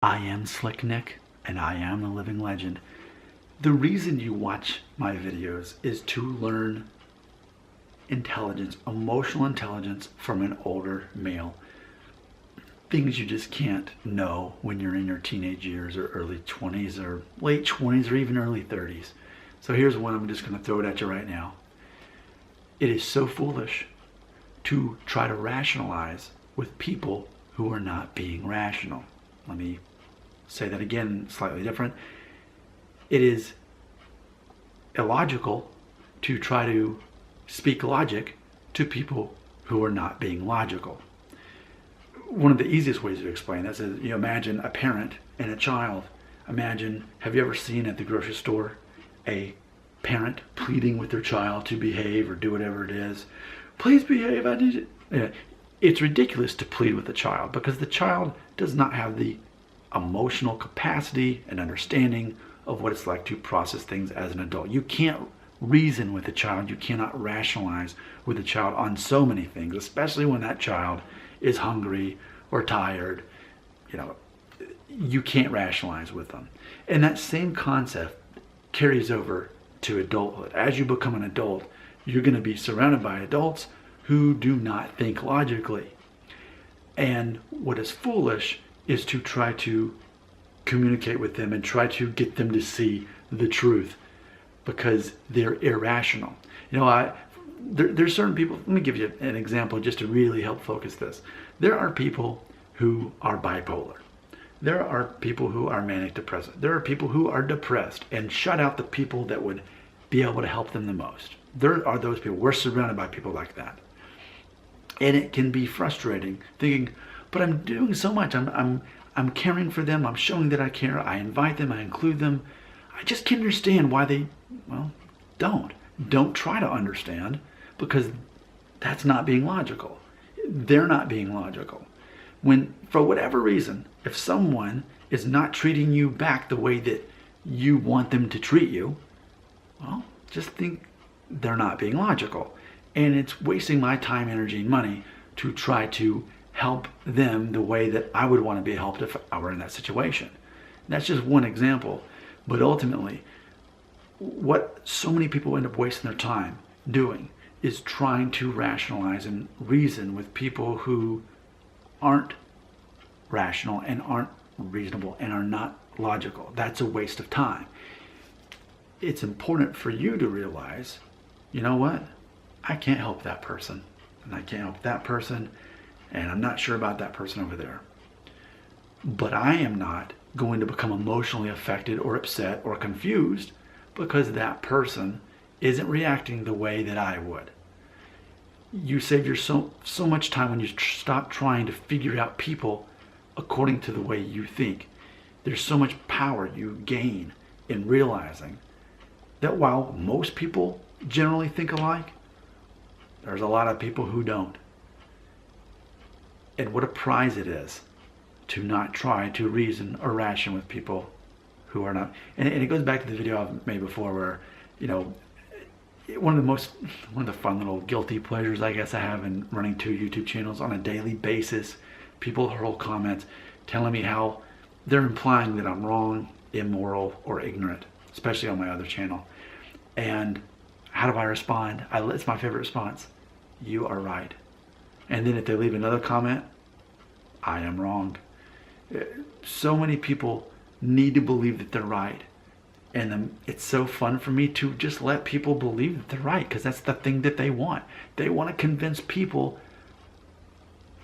I am Slick Nick, and I am the living legend. The reason you watch my videos is to learn intelligence, emotional intelligence from an older male. Things you just can't know when you're in your teenage years or early 20s or late 20s or even early 30s. So here's one, I'm just going to throw it at you right now. It is so foolish to try to rationalize with people who are not being rational. Let me say that again, slightly different. It is illogical to try to speak logic to people who are not being logical. One of the easiest ways to explain this is, you imagine a parent and a child. Imagine, have you ever seen at the grocery store a parent pleading with their child to behave or do whatever it is? Please behave, I need it. Yeah. It's ridiculous to plead with a child because the child does not have the emotional capacity and understanding of what it's like to process things as an adult. You can't reason with a child. You cannot rationalize with a child on so many things, especially when that child is hungry or tired. You can't rationalize with them. And that same concept carries over to adulthood. As you become an adult, you're going to be surrounded by adults who do not think logically. And what is foolish is to try to communicate with them and try to get them to see the truth because they're irrational. There's certain people, let me give you an example just to really help focus this. There are people who are bipolar. There are people who are manic depressive. There are people who are depressed and shut out the people that would be able to help them the most. There are those people. We're surrounded by people like that. And it can be frustrating thinking, but I'm doing so much. I'm caring for them. I'm showing that I care. I invite them. I include them. I just can't understand why they, don't try to understand because that's not being logical. They're not being logical. When, for whatever reason, if someone is not treating you back the way that you want them to treat you, just think they're not being logical. And it's wasting my time, energy, and money to try to help them the way that I would want to be helped if I were in that situation. And that's just one example. But ultimately, what so many people end up wasting their time doing is trying to rationalize and reason with people who aren't rational and aren't reasonable and are not logical. That's a waste of time. It's important for you to realize, you know what? I can't help that person, and I can't help that person, and I'm not sure about that person over there. But I am not going to become emotionally affected or upset or confused because that person isn't reacting the way that I would. You save yourself so much time when you stop trying to figure out people according to the way you think. There's so much power you gain in realizing that while most people generally think alike, there's a lot of people who don't. And what a prize it is to not try to reason or ration with people who are not. And it goes back to the video I've made before where, one of the fun little guilty pleasures I guess I have in running 2 YouTube channels on a daily basis. People hurl comments telling me how they're implying that I'm wrong, immoral, or ignorant, especially on my other channel. And how do I respond? It's my favorite response. You are right. And then if they leave another comment, I am wrong. So many people need to believe that they're right. And it's so fun for me to just let people believe that they're right because that's the thing that they want. They want to convince people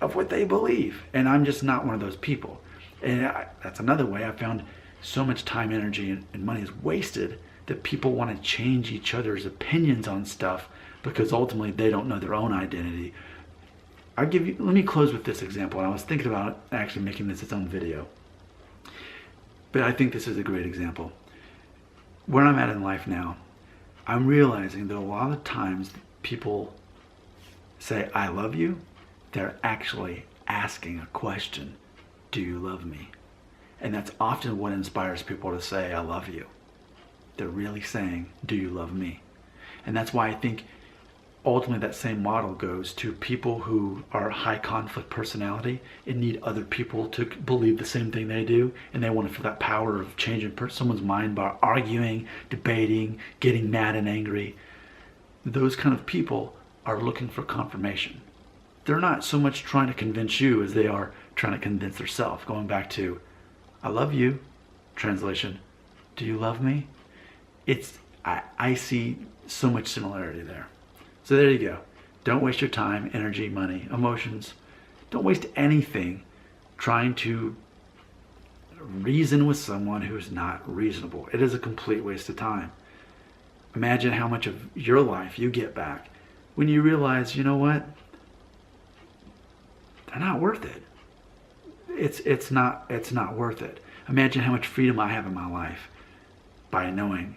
of what they believe. And I'm just not one of those people. And that's another way I found so much time, energy, and money is wasted that people want to change each other's opinions on stuff because ultimately they don't know their own identity. Let me close with this example. I was thinking about actually making this its own video. But I think this is a great example. Where I'm at in life now, I'm realizing that a lot of times people say, I love you. They're actually asking a question. Do you love me? And that's often what inspires people to say, I love you. They're really saying, do you love me? And that's why I think ultimately that same model goes to people who are high conflict personality and need other people to believe the same thing they do, and they want to feel that power of changing someone's mind by arguing, debating, getting mad and angry. Those kind of people are looking for confirmation. They're not so much trying to convince you as they are trying to convince themselves. Going back to, I love you, translation, do you love me? I see so much similarity there. So there you go. Don't waste your time, energy, money, emotions. Don't waste anything trying to reason with someone who's not reasonable. It is a complete waste of time. Imagine how much of your life you get back when you realize, you know what? They're not worth it. It's not worth it. Imagine how much freedom I have in my life by knowing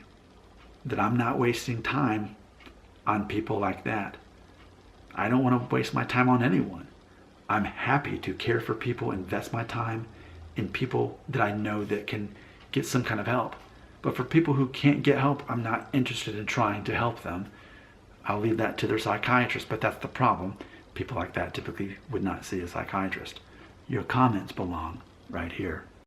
that I'm not wasting time on people like that. I don't want to waste my time on anyone. I'm happy to care for people, invest my time in people that I know that can get some kind of help. But for people who can't get help, I'm not interested in trying to help them. I'll leave that to their psychiatrist, but that's the problem. People like that typically would not see a psychiatrist. Your comments belong right here.